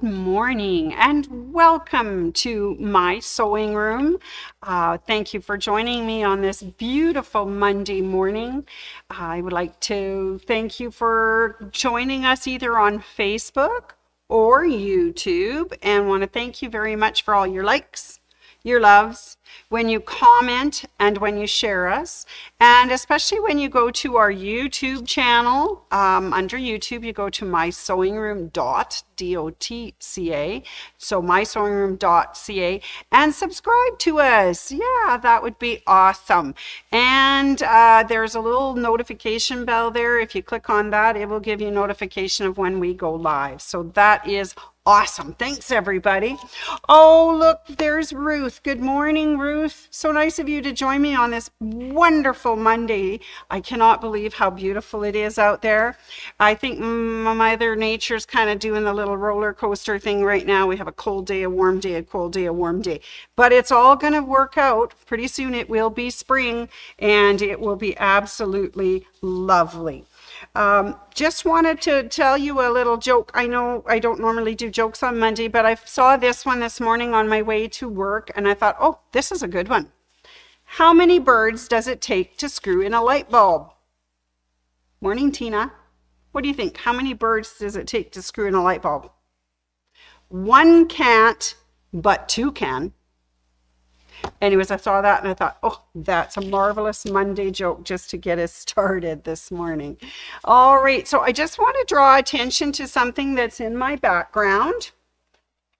Good morning and welcome to my sewing room. Thank you for joining me on this beautiful Monday morning. I would like to thank you for joining us either on Facebook or YouTube, and want to thank you very much for all your likes, your loves, when you comment and when you share us, and especially when you go to our YouTube channel. Under YouTube, you go to mysewingroom.dotca, so mysewingroom.ca, and subscribe to us. Yeah, that would be awesome. And there's a little notification bell there. If you click on that, it will give you notification of when we go live. So that is awesome. Thanks, everybody. Oh, look, there's Ruth. Good morning, Ruth. So nice of you to join me on this wonderful Monday. I cannot believe how beautiful it is out there. I think Mother Nature's kind of doing the little roller coaster thing right now. We have a cold day, a warm day, a cold day, a warm day. But it's all going to work out. Pretty soon it will be spring, and it will be absolutely lovely. Just wanted to tell you a little joke. I know I don't normally do jokes on Monday, but I saw this one this morning on my way to work, and I thought, oh, this is a good one. How many birds does it take to screw in a light bulb? Morning, Tina. What do you think? How many birds does it take to screw in a light bulb? One can't, but two can. Anyways, I saw that and I thought, oh, that's a marvelous Monday joke just to get us started this morning. All right, so I just want to draw attention to something that's in my background,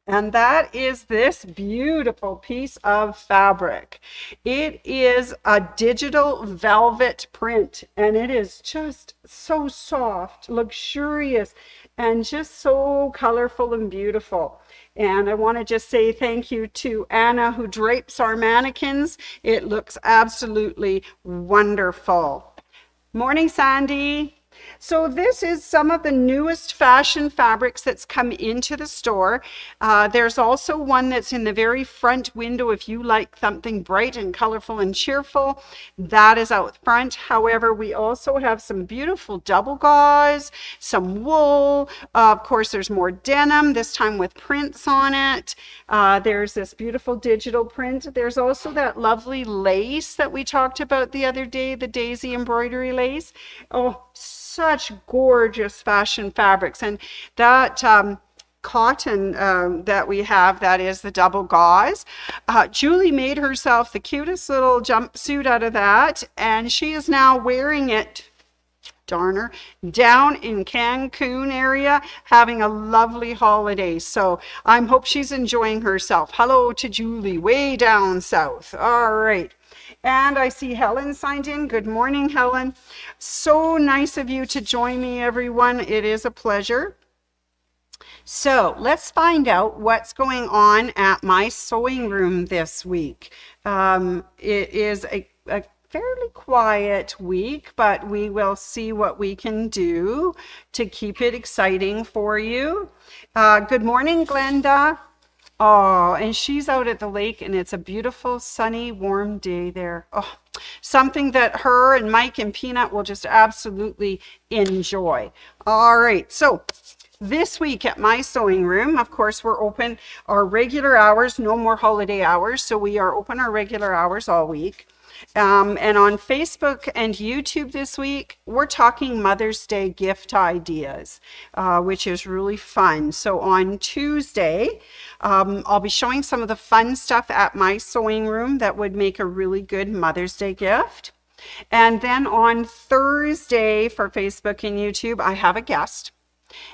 and that is this beautiful piece of fabric. It is a digital velvet print, and it is just so soft, luxurious, and just so colorful and beautiful. And I want to just say thank you to Anna, who drapes our mannequins. It looks absolutely wonderful. Morning, Sandy. So this is some of the newest fashion fabrics that's come into the store. There's also one that's in the very front window if you like something bright and colorful and cheerful. That is out front. However, we also have some beautiful double gauze, some wool. Of course, there's more denim, this time with prints on it. There's this beautiful digital print. There's also that lovely lace that we talked about the other day, the daisy embroidery lace. Oh, such gorgeous fashion fabrics. And that cotton that we have, that is the double gauze. Julie made herself the cutest little jumpsuit out of that, and she is now wearing it, darn her, down in Cancun area, having a lovely holiday. So I hope she's enjoying herself. Hello to Julie, way down south. All right. And I see Helen signed in. Good morning, Helen. So nice of you to join me, everyone. It is a pleasure. So let's find out what's going on at my sewing room this week. It is a fairly quiet week, but we will see what we can do to keep it exciting for you. Good morning, Glenda. Oh, and she's out at the lake, and it's a beautiful, sunny, warm day there. Oh, something that her and Mike and Peanut will just absolutely enjoy. All right, so this week at my sewing room, of course, we're open our regular hours, no more holiday hours, so we are open our regular hours all week. And on Facebook and YouTube this week, we're talking Mother's Day gift ideas, which is really fun. So on Tuesday, I'll be showing some of the fun stuff at my sewing room that would make a really good Mother's Day gift. And then on Thursday for Facebook and YouTube, I have a guest.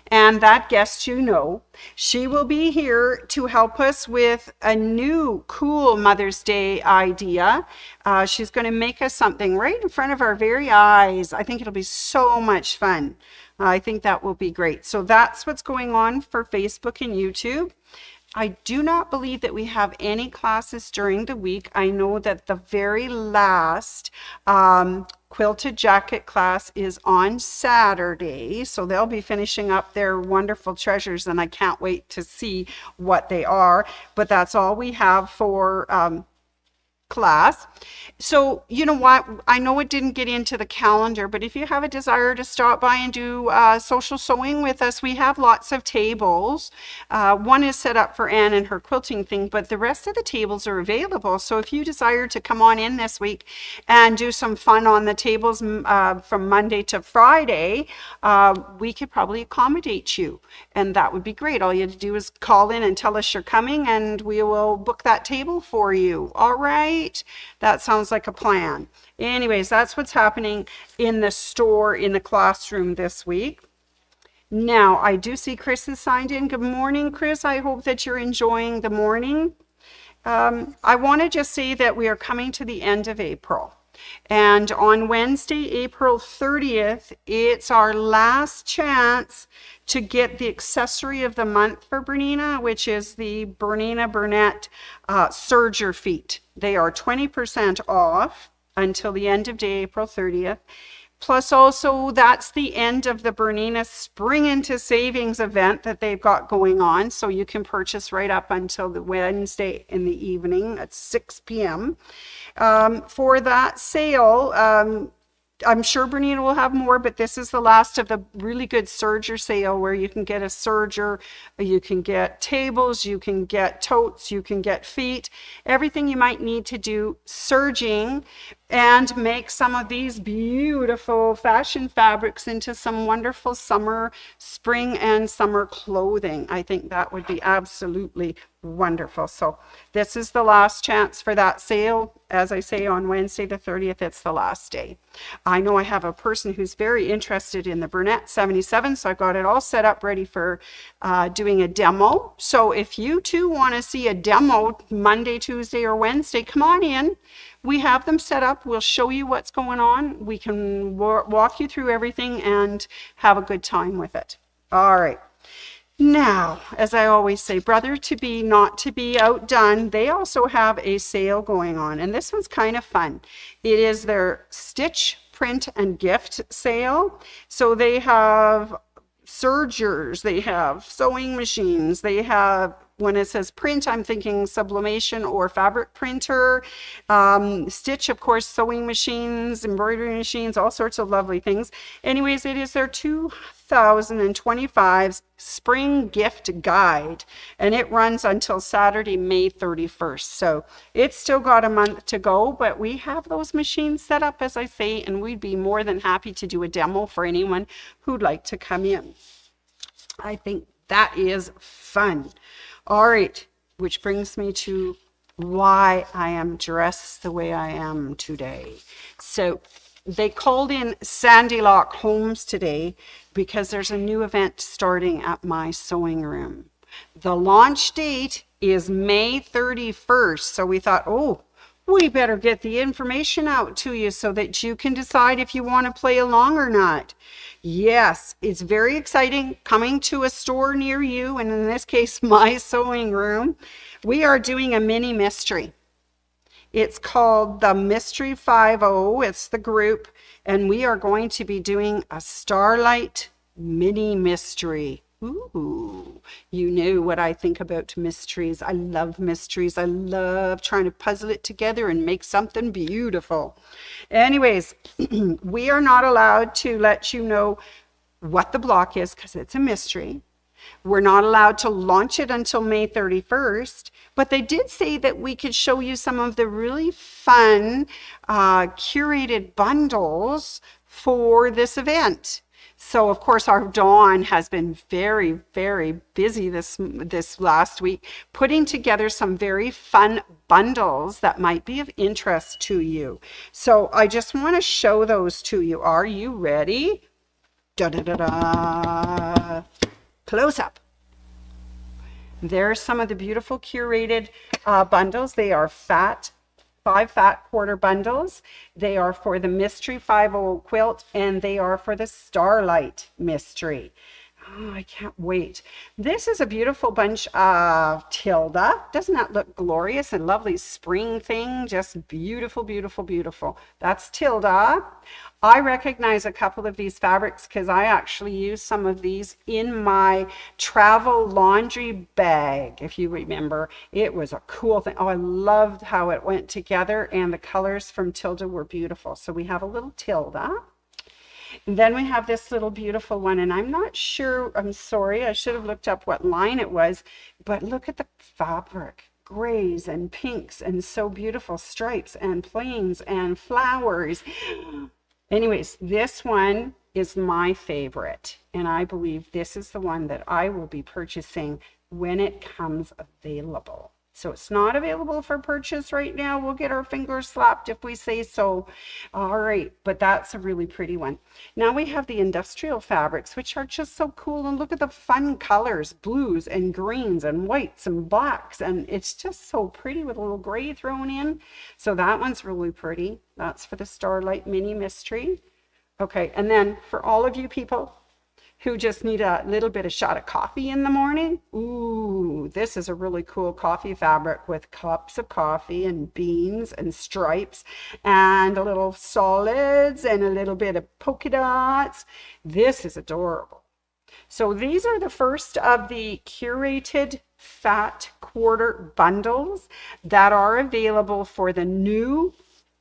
And that guest, you know, she will be here to help us with a new cool Mother's Day idea. She's going to make us something right in front of our very eyes. I think it'll be so much fun. I think that will be great. So that's what's going on for Facebook and YouTube. I do not believe that we have any classes during the week. I know that the very last quilted jacket class is on Saturday, so they'll be finishing up their wonderful treasures, and I can't wait to see what they are. But that's all we have for class. So, you know what? I know it didn't get into the calendar, but if you have a desire to stop by and do social sewing with us, we have lots of tables. One is set up for Anne and her quilting thing, but the rest of the tables are available. So if you desire to come on in this week and do some fun on the tables from Monday to Friday, we could probably accommodate you. And that would be great. All you have to do is call in and tell us you're coming, and we will book that table for you. All right. That sounds like a plan. Anyways, that's what's happening in the store, in the classroom this week. Now, I do see Chris is signed in. Good morning, Chris. I hope that you're enjoying the morning. I want to just say that we are coming to the end of April. And on Wednesday, April 30th, it's our last chance to get the accessory of the month for Bernina, which is the Bernina Burnett serger feet. They are 20% off until the end of day, April 30th. Plus also, that's the end of the Bernina Spring into Savings event that they've got going on. So you can purchase right up until the Wednesday in the evening at 6 p.m. For that sale, I'm sure Bernina will have more, but this is the last of the really good serger sale where you can get a serger, you can get tables, you can get totes, you can get feet, everything you might need to do serging and make some of these beautiful fashion fabrics into some wonderful summer, spring and summer clothing. I think that would be absolutely wonderful. So this is the last chance for that sale. As I say, on Wednesday the 30th, it's the last day. I know I have a person who's very interested in the Burnett 77, so I've got it all set up ready for doing a demo. So if you too want to see a demo Monday, Tuesday, or Wednesday, come on in. We have them set up. We'll show you what's going on. We can walk you through everything and have a good time with it. All right. Now, as I always say, brother to be, not to be outdone, they also have a sale going on, and this one's kind of fun. It is their Stitch, Print, and Gift sale. So they have sergers, they have sewing machines, they have, when it says print, I'm thinking sublimation or fabric printer. Stitch, of course, sewing machines, embroidery machines, all sorts of lovely things. Anyways, it is their 2025 spring gift guide, and it runs until Saturday, May 31st. So it's still got a month to go, but we have those machines set up, as I say, and we'd be more than happy to do a demo for anyone who'd like to come in. I think that is fun. All right, which brings me to why I am dressed the way I am today. So they called in Sandy Lock Homes today because there's a new event starting at my sewing room. The launch date is May 31st. So we thought, oh, we better get the information out to you so that you can decide if you want to play along or not. Yes, it's very exciting, coming to a store near you, and in this case, my sewing room. We are doing a mini mystery. It's called the Mystery 5-0. It's the group, and we are going to be doing a Starlight mini mystery. Ooh, you know what I think about mysteries. I love mysteries. I love trying to puzzle it together and make something beautiful. Anyways, we are not allowed to let you know what the block is because it's a mystery. We're not allowed to launch it until May 31st, but they did say that we could show you some of the really fun curated bundles for this event. So, of course, our Dawn has been very, very busy this last week, putting together some very fun bundles that might be of interest to you. So I just want to show those to you. Are you ready? Da-da-da-da. Close up. There's some of the beautiful curated bundles. They are 5 fat quarter bundles. They are for the Mystery 5-0 quilt, and they are for the Starlight Mystery. Oh, I can't wait. This is a beautiful bunch of Tilda. Doesn't that look glorious? A lovely spring thing. Just beautiful, beautiful, beautiful. That's Tilda. I recognize a couple of these fabrics because I actually use some of these in my travel laundry bag. If you remember, it was a cool thing. Oh, I loved how it went together, and the colors from Tilda were beautiful. So we have a little Tilda. And then we have this little beautiful one, and I'm not sure, I'm sorry, I should have looked up what line it was, but look at the fabric. Grays and pinks and so beautiful, stripes and plains and flowers. Anyways, this one is my favorite, and I believe this is the one that I will be purchasing when it comes available. So it's not available for purchase right now. We'll get our fingers slapped if we say so. All right, but that's a really pretty one. Now we have the industrial fabrics, which are just so cool. And look at the fun colors, blues and greens and whites and blacks. And it's just so pretty with a little gray thrown in. So that one's really pretty. That's for the Starlight Mini Mystery. Okay, and then for all of you people who just need a little bit of shot of coffee in the morning. Ooh, this is a really cool coffee fabric with cups of coffee and beans and stripes and a little solids and a little bit of polka dots. This is adorable. So these are the first of the curated fat quarter bundles that are available for the new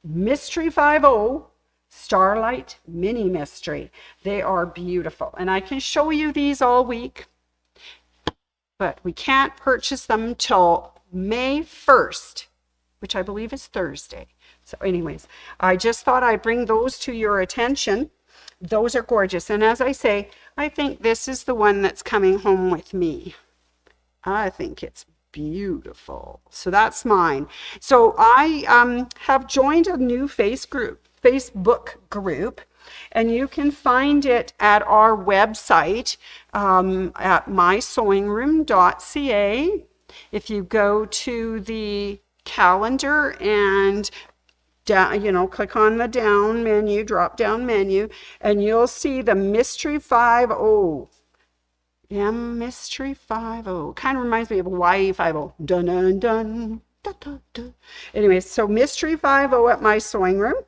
Mystery 5.0 Starlight Mini Mystery. They are beautiful, and I can show you these all week, but we can't purchase them till May 1st, which I believe is Thursday. So anyways, I just thought I'd bring those to your attention. Those are gorgeous, and as I say, I think this is the one that's coming home with me. I think it's beautiful. So that's mine. So I have joined a new Facebook group, and you can find it at our website at mysewingroom.ca. If you go to the calendar and click on the down menu, drop down menu, and you'll see the Mystery 5.0. Yeah, Mystery 5.0. Kind of reminds me of Hawaii 5.0. Dun dun dun. Da, da, da. Anyway, so Mystery 5.0 at My Sewing Room.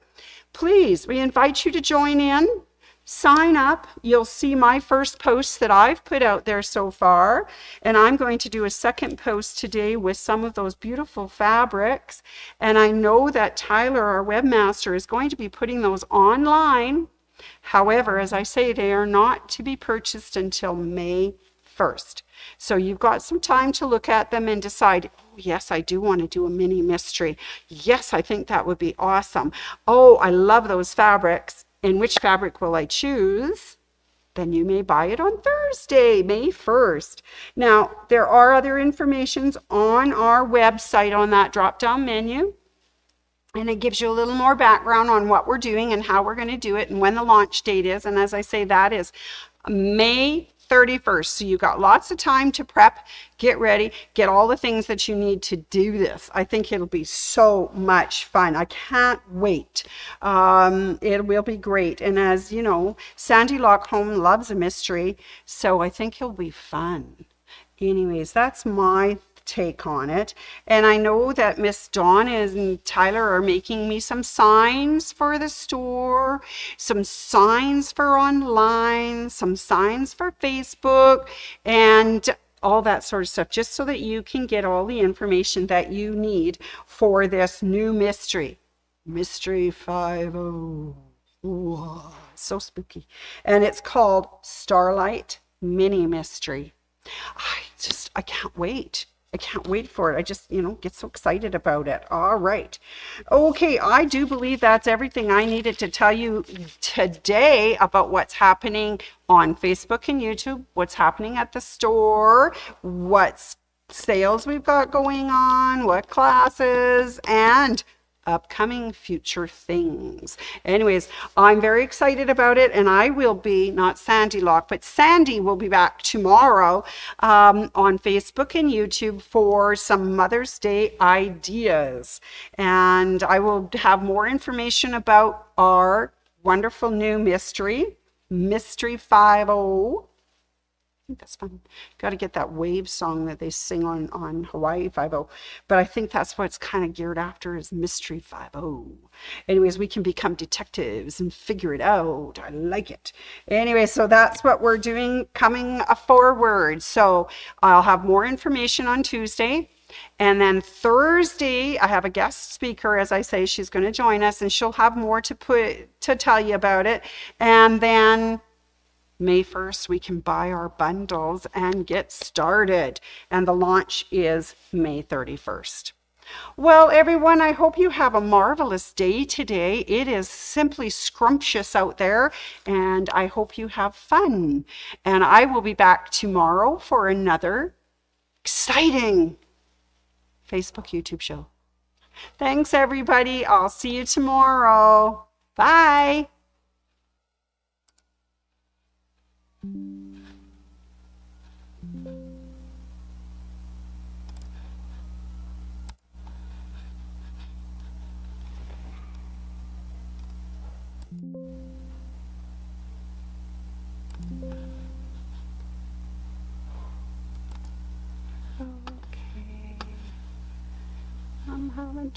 Please, we invite you to join in, sign up. You'll see my first post that I've put out there so far. And I'm going to do a second post today with some of those beautiful fabrics. And I know that Tyler, our webmaster, is going to be putting those online. However, as I say, they are not to be purchased until May 1st. So you've got some time to look at them and decide, oh, yes, I do want to do a mini mystery. Yes, I think that would be awesome. Oh, I love those fabrics. And which fabric will I choose? Then you may buy it on Thursday, May 1st. Now, there are other informations on our website on that drop-down menu. And it gives you a little more background on what we're doing and how we're going to do it and when the launch date is. And as I say, that is May 31st. So you've got lots of time to prep, get ready, get all the things that you need to do this. I think it'll be so much fun. I can't wait. It will be great. And as you know, Sandy Lockholm loves a mystery, so I think it'll be fun. Anyways, that's my take on it. And I know that Miss Dawn and Tyler are making me some signs for the store, some signs for online, some signs for Facebook, and all that sort of stuff, just so that you can get all the information that you need for this new mystery. Mystery 5.0. Ooh, so spooky. And it's called Starlight Mini Mystery. I can't wait. I can't wait for it. I just, get so excited about it. All right. Okay, I do believe that's everything I needed to tell you today about what's happening on Facebook and YouTube, what's happening at the store, what sales we've got going on, what classes, and upcoming future things. Anyways, I'm very excited about it, and I will be, not Sandy Lock, but Sandy will be back tomorrow on Facebook and YouTube for some Mother's Day ideas. And I will have more information about our wonderful new mystery, Mystery 5.0. think that's fun. Got to get that wave song that they sing on Hawaii Five-0. But I think that's what it's kind of geared after is Mystery 5-0. Anyways, we can become detectives and figure it out. I like it. Anyway, so that's what we're doing coming forward. So I'll have more information on Tuesday. And then Thursday, I have a guest speaker, as I say, she's going to join us and she'll have more to tell you about it. And then May 1st, we can buy our bundles and get started. And the launch is May 31st. Well, everyone, I hope you have a marvelous day today. It is simply scrumptious out there, and I hope you have fun. And I will be back tomorrow for another exciting Facebook, YouTube show. Thanks, everybody. I'll see you tomorrow. Bye. Okay. I'm having